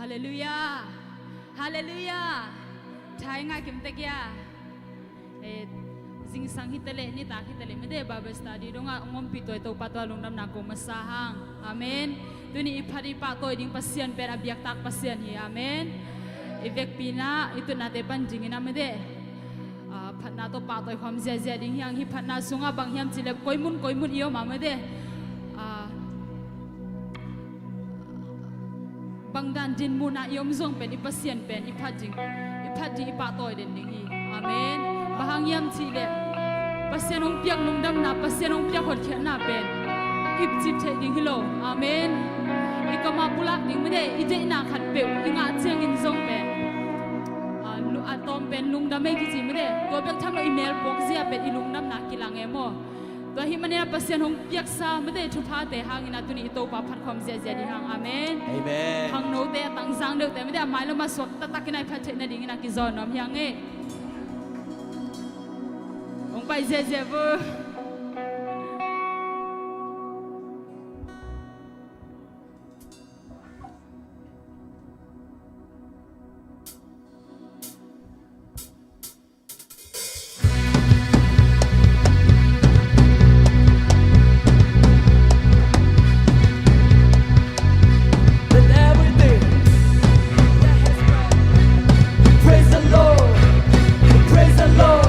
ฮาเลลูยาฮาเลลูยาทายง่ายกิมตะกี้จิงสังฮิตเลนี่ตาฮิตเลไม่ได้บาเบสตาดีดงงอมปิดตัวตัวปัตตาลุงดำนักกมาสาหังอาเมนตัวนี้พัดีปะตัวดิ่งปัสเซียนเป็นอภิยักตักปัสเซียนฮีอาเมนอีเวกปีน่าituนาเตปันจิงนะไม่ได้พัดนาตัวปะตัวความเสียเสียดิ่งยังฮิพัดนาสุงาบางยามจิเลบก้อยมุนเอียวมาไม่ได้บางด้านดินมุนาเอียวมซงเป็นอีปัสเซียนเป็นอีพัดจิงอีปะตัวเด่นดิ่งฮีอาเมนบางยามจิเลปัสเซียนองเปียกนุ่งดำนาปัสเซียนองเปียกหดเขียนนาเป็นอีจิบเทดิ่งฮิโลอาเมนอีกมาปุลักดิ่งไม่ได้อีเจนาขัดเปียวอีงาเชียงอินซงเป็นอะตอมเป็นลุงดำไม่กี่จีไม่ได้ตัวเปียกทำเราอีเมลบอกเสียเป็นอีลุงดำนากิลังเอโมตัวที่มันเนี่ยปัสเซียนองเปียกซาไม่ได้ทุพาแต่หางอินาตุนีโตปาพัดความเสียดีหางอาเมนหางโนเตะตั้งสังเดือดแต่ไม่ได้หมายแล้วมาสวดตะกินายพัดเชนดิ่งอินากิจอนน้อมยังเงองไปเจเจบูPraise the Lord.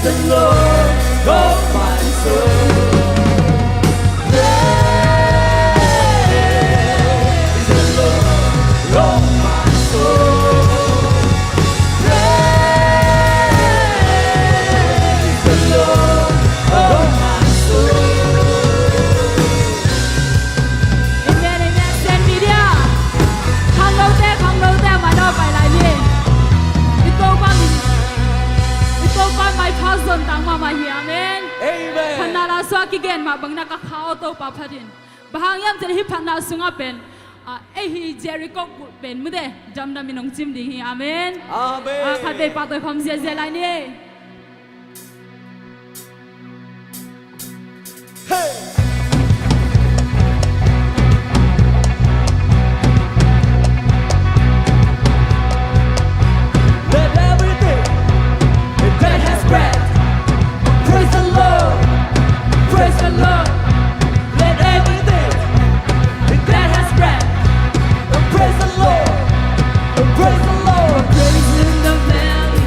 the Lord, oh my soul. Praise the Lord, oh my soul. Praise the Lord, oh my soul. Amen, amen. Send media. Khangno te mà đâu phải lại đi. Ito pa may passion tang mama hi. Amen. Amen. Panala so kigen ma bang nakakao to pa padin. Bahangyam ten hi panna sunga pen. Hi Jericho pen mude jam na minong chim ding hi. Amen. Amen. Khate pa to khom zia zia lai ni. Hey. Let everything that has breath praise the Lord, praise the Lord. Let everything that has breath praise the Lord, praise the Lord. Praise in the valley.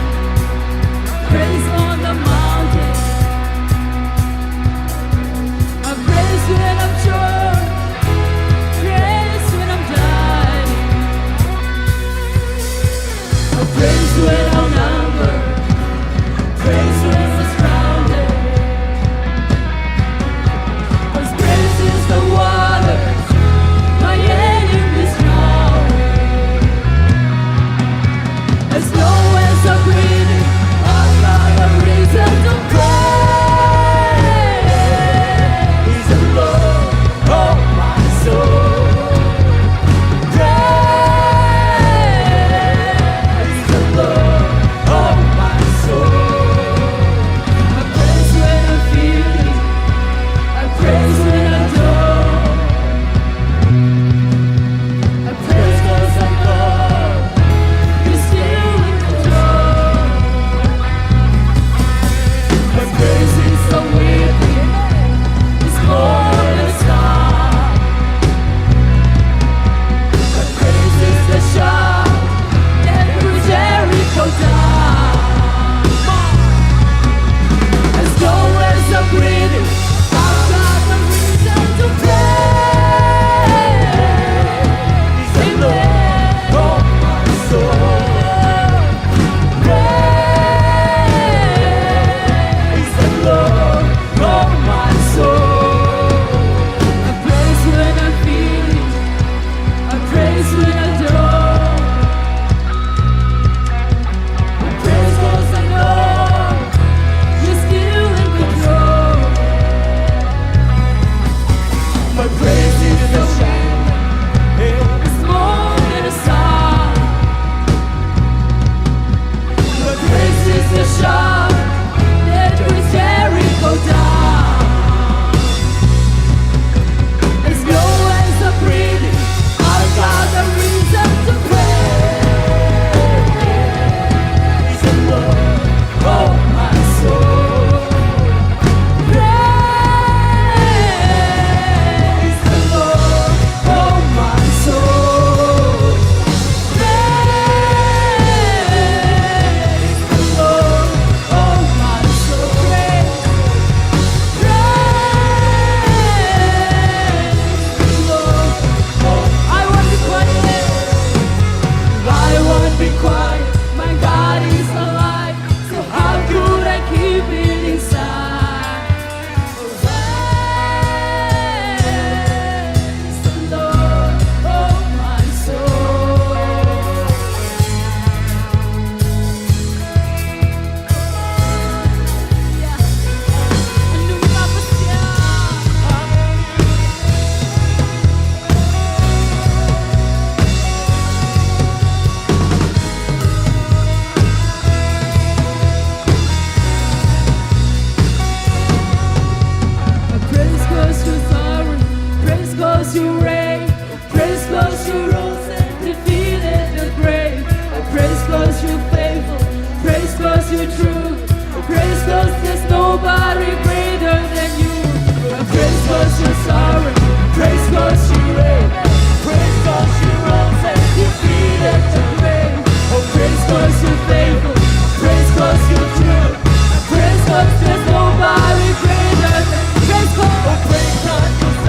'cause there's nobody greater than praise God. Praise God, 'cause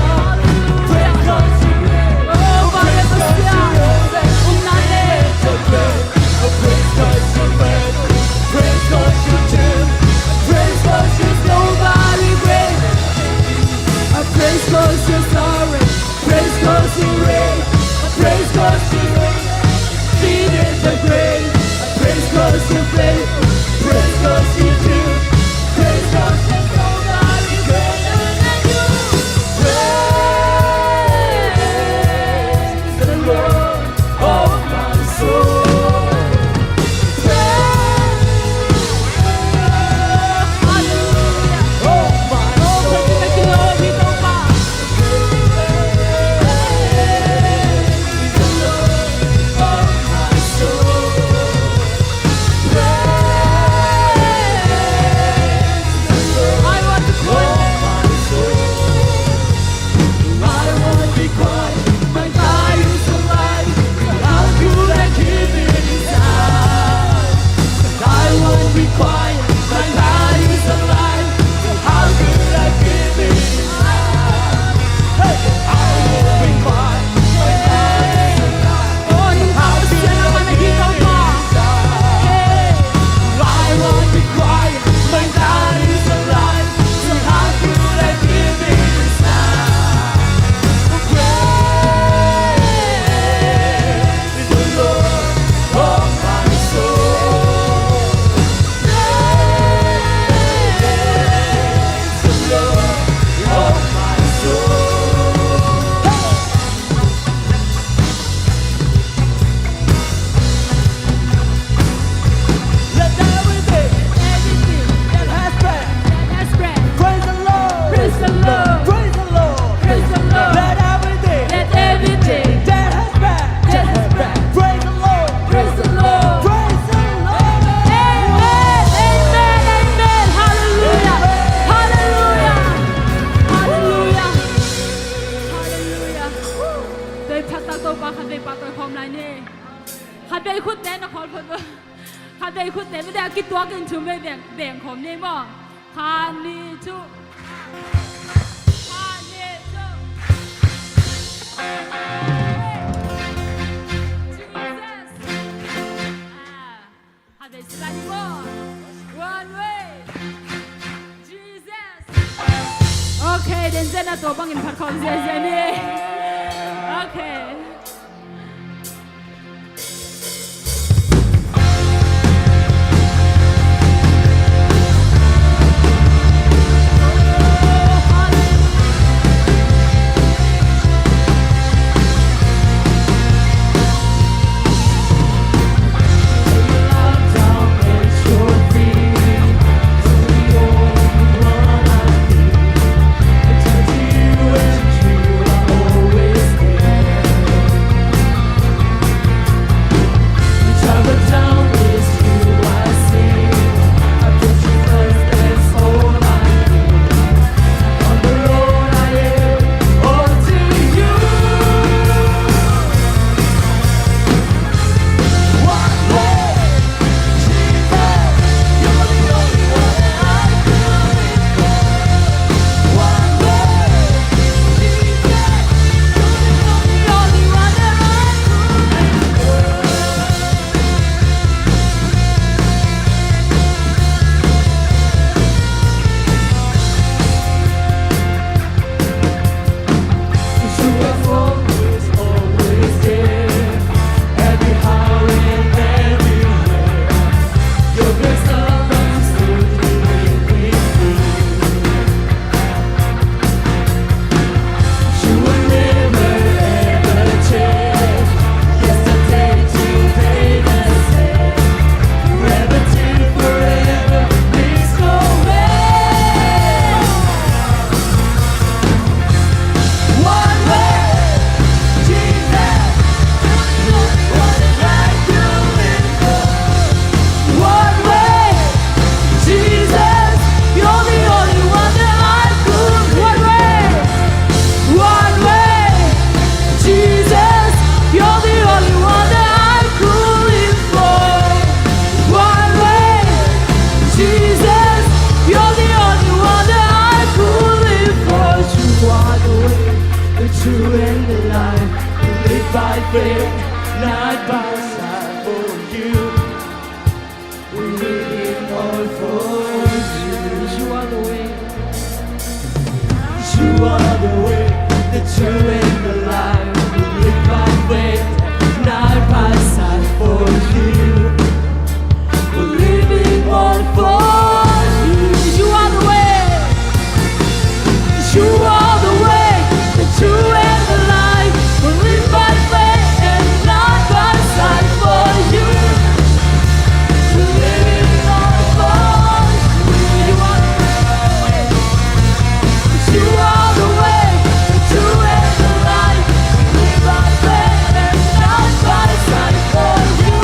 praise God, you reign. Oh, Padre Celestial, un name. Praise God, you reign. Praise God, you do. Praise God, There's nobody greater. praise God, you're sorry. Praise God, you reign. Praise God, you reign. Defeated the grave. Praise God, you faithful. Praise God, you do. Praise God, there's nobody greater than you. Praise the Lord of my soul. Praise Hallelujah. of my soul. Glory to God. I want to call Quiet, my body's alive. So how could I give it inside? Hey, I won't be quiet, my body's alive. Oh, yung tapos siya naman nakita pa. Hey, I won't be quiet, my body's alive. So how could I give it inside? Praise the Lord of my soul. Okay, then na to bangin pat kon ZCA ni. Okay. are the way, the truth, and the life. We live by faith, not by sight. For you, we're living on for you. You are the way. You are the way, the truth, and the life. We live by faith and not by sight. For you, we're living on for you. You are the way. You are the way, the truth, and the life. We live by faith and not by sight. For you,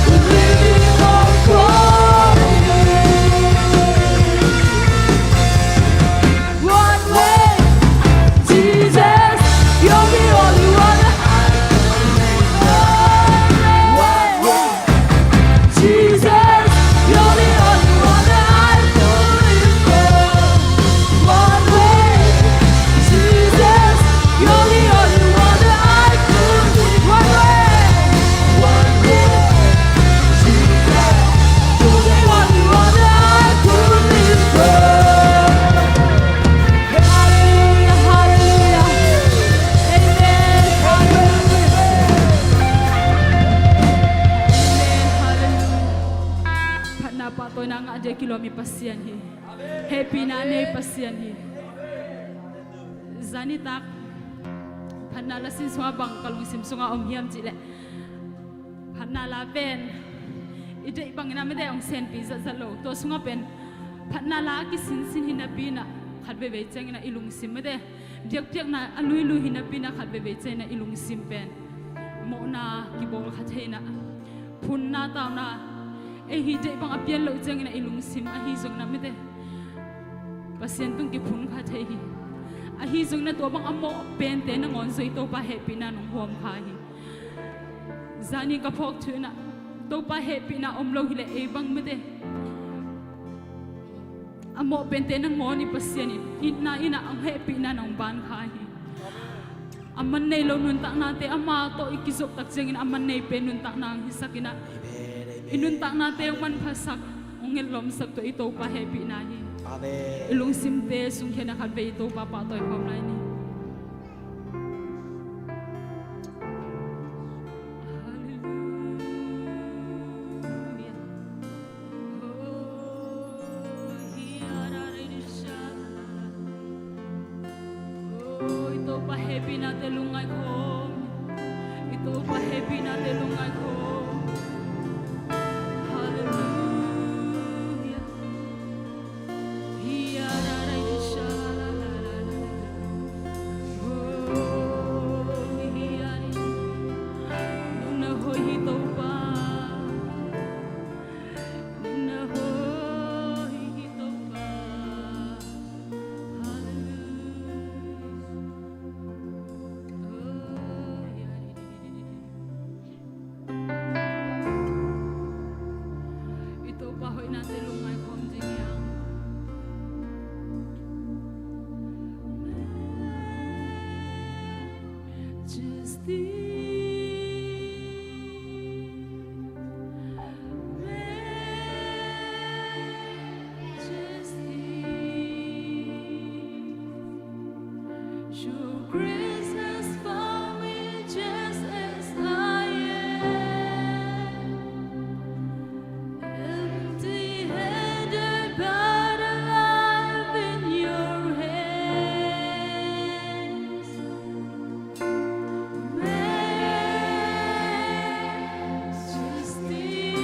we're living on for you. One way, Jesus, you're the only one. One way, Jesus, you're the only one that I believe for. One way, Jesus, you're the only one that I believe. One way, Jesus, you're the only one that I believe for. Hallelujah, hallelujah. Amen, hallelujah. Patna patoy na nga aja kilomi pasian hi. Happy na ne pasian hi. Zanitak patna la sin sunga bang kalung sim sunga om hiam chile. Patna la pen ite ibang na me de ong sen pi za lo to sunga pen patna la ki sin sin hinapina khatbe be cheng na ilung sim me de biak biak na alui lui hinapina khatbe be cheng na ilung sim pen mo na ki bol khatheina phun na ta na e hi je bang apian lo cheng na ilung sim a hi zong na me de pasien tung ki phun khathei hi a hi zong na to bang amo pen te na ngon zoi to pa happy na nong hom kha hi zani ka phok thuna to pa happy na om lo hi le e bang me de amo pente na ngoni pasiani ina ang happy na nong ban khahi aman nei lo nun tak na te ama to ikizok tak jengin aman nei pe nun tak nang hisakina inun tak na te man phasak ongel lom sak to ito pa happy na hi Amen. ilung simte sung khena khat be ito pa pa toy hom lai ni ito pa happy na te lungay ko ito pa happy na te lungay ko hallelujah nung nahoy ito pa nung nahoy ito pa ito pa hoy natin lumay kong jingyang Your grace has found me just as I am, empty-handed but alive in your hands. Majesty,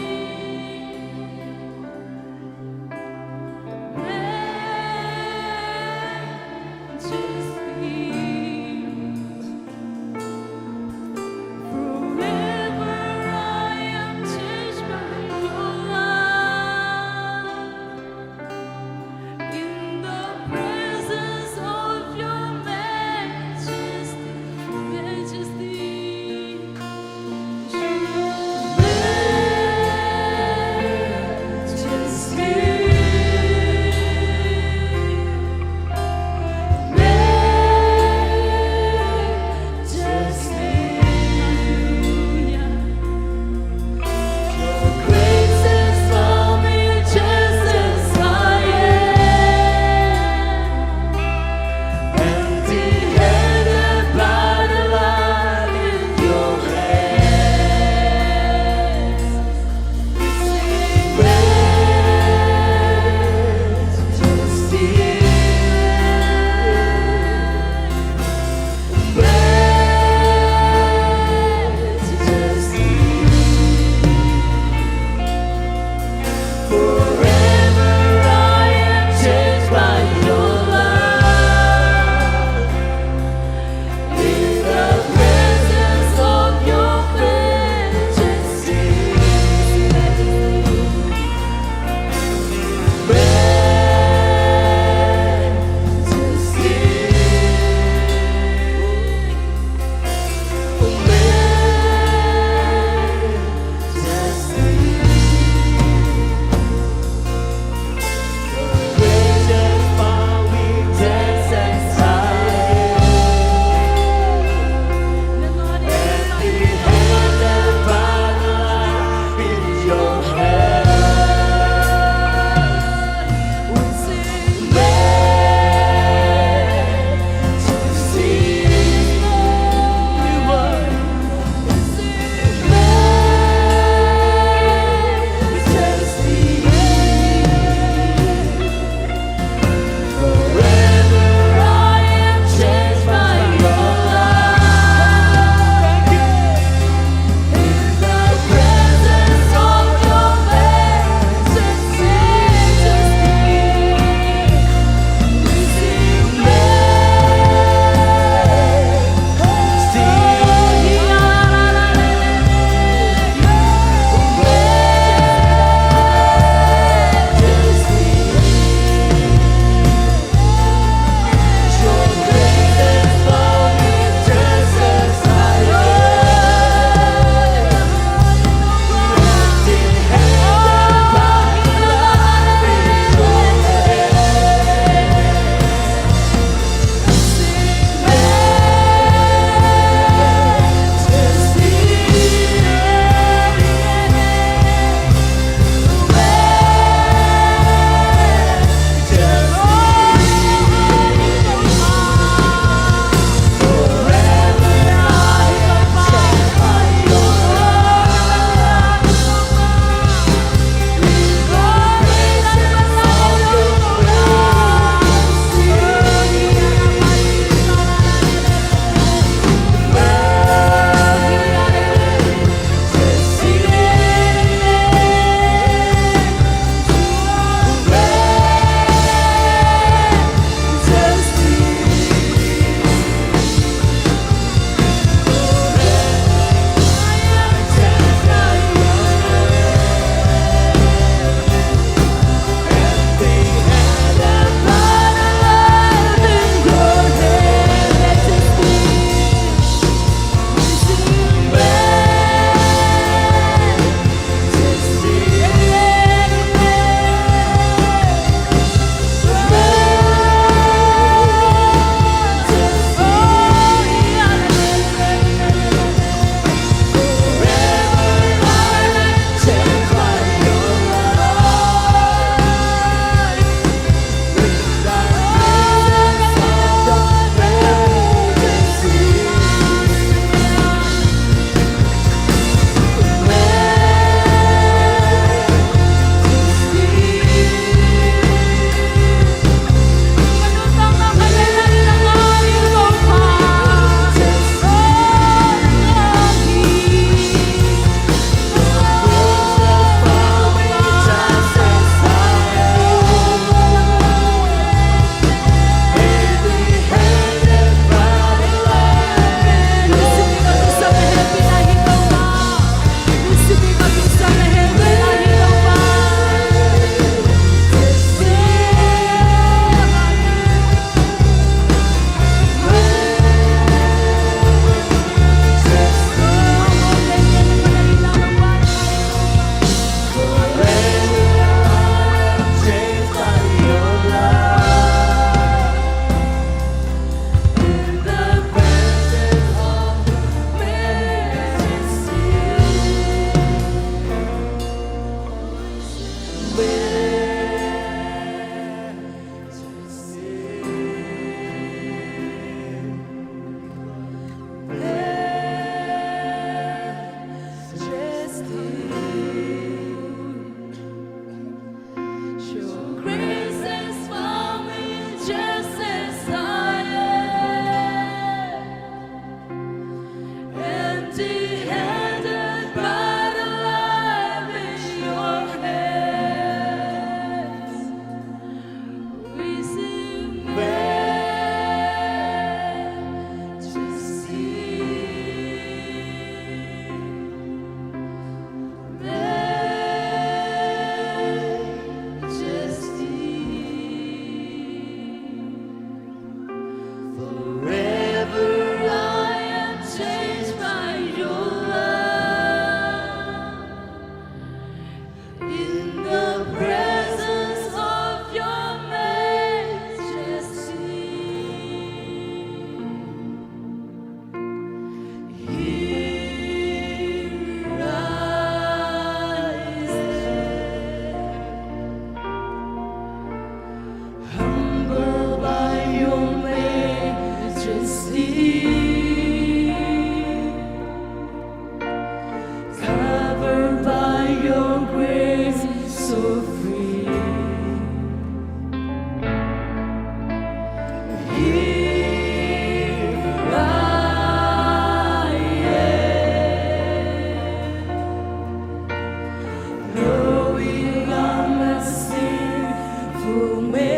made,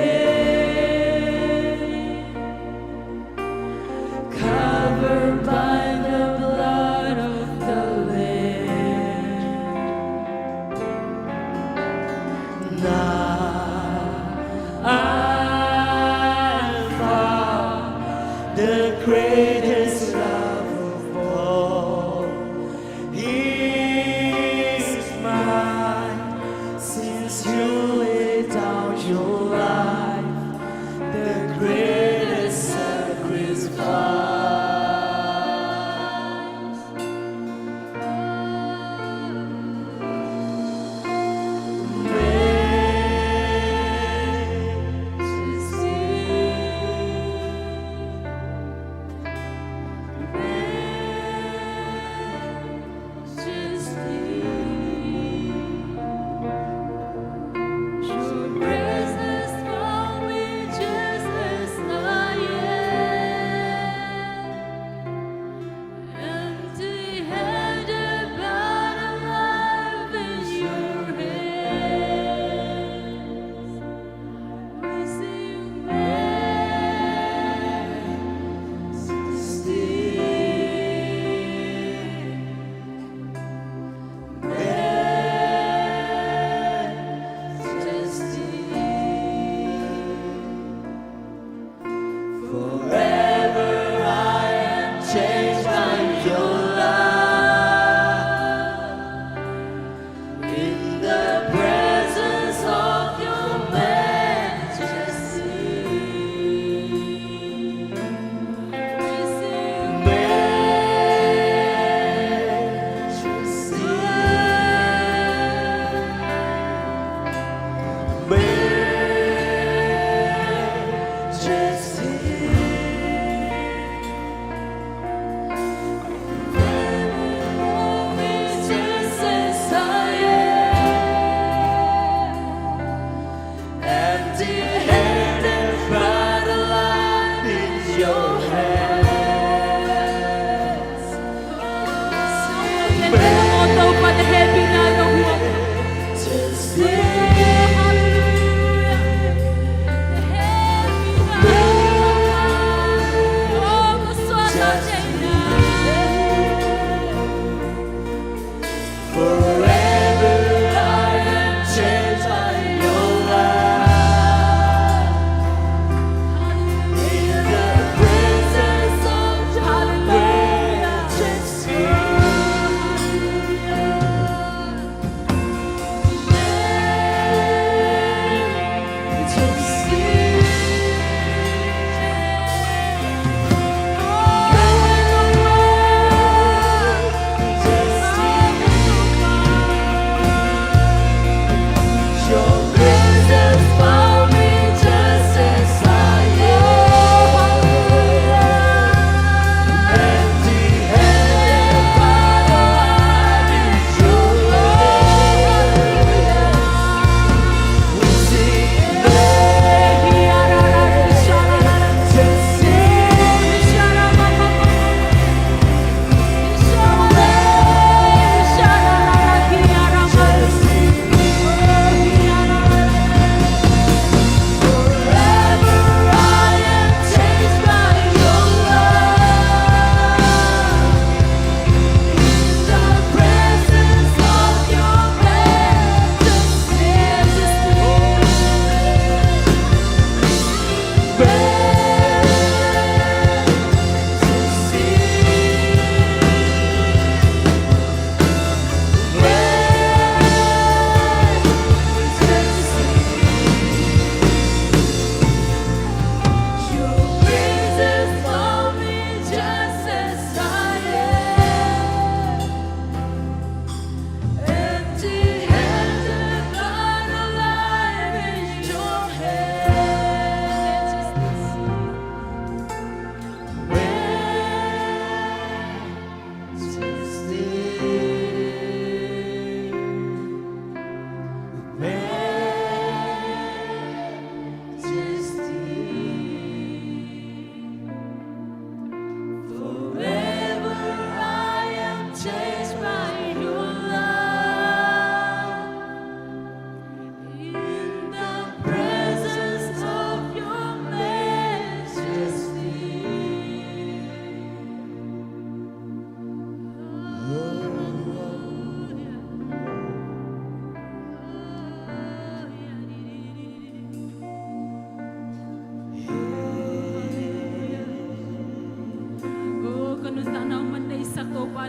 covered by the blood of the Lamb. Now I found the greatest love of all. He's mine since you laid down your life.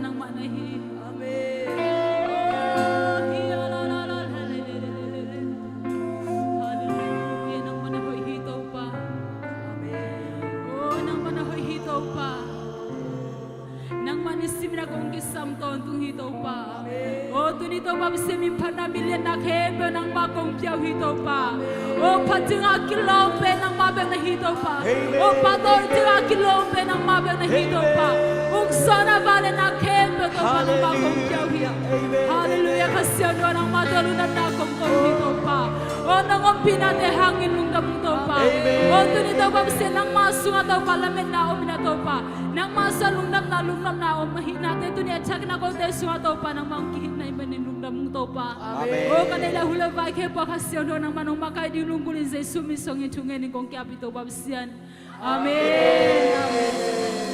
nang manahi. Amen. Oh, hiya la la la la la la la la. Hallelujah, nang manahoy hitaw pa. Oh, nang manahoy hitaw pa. Nang manisim na kong kisam to tung hitaw pa. Oh, tunito pa bisemi panamilya na kebe nang makong piyaw hitaw pa. Oh, pating akilong pe nang mabeng na hitaw pa. Oh, patoy ting akilong pe nang mabeng na hitaw pa. Uksana vale na kebe to pa nang makong piyaw hiya. Hallelujah, kasya doon ang madalunan na kong hitaw pa. Oh, nang umpinate hangin nung damong to pa. Oh, tunito pa bisemi nang masunga to pa lamin na umin na to pa. Nang masa lungnam na om mahinate tu ni achak na ko te suato pa nang mangkihit na ibanin lungnam to pa. O kanila hula vai ke pa kasyo do nang manong makai di lunggulin sa sumisong itungen ni kong kiapito babsian. Amen. Amen.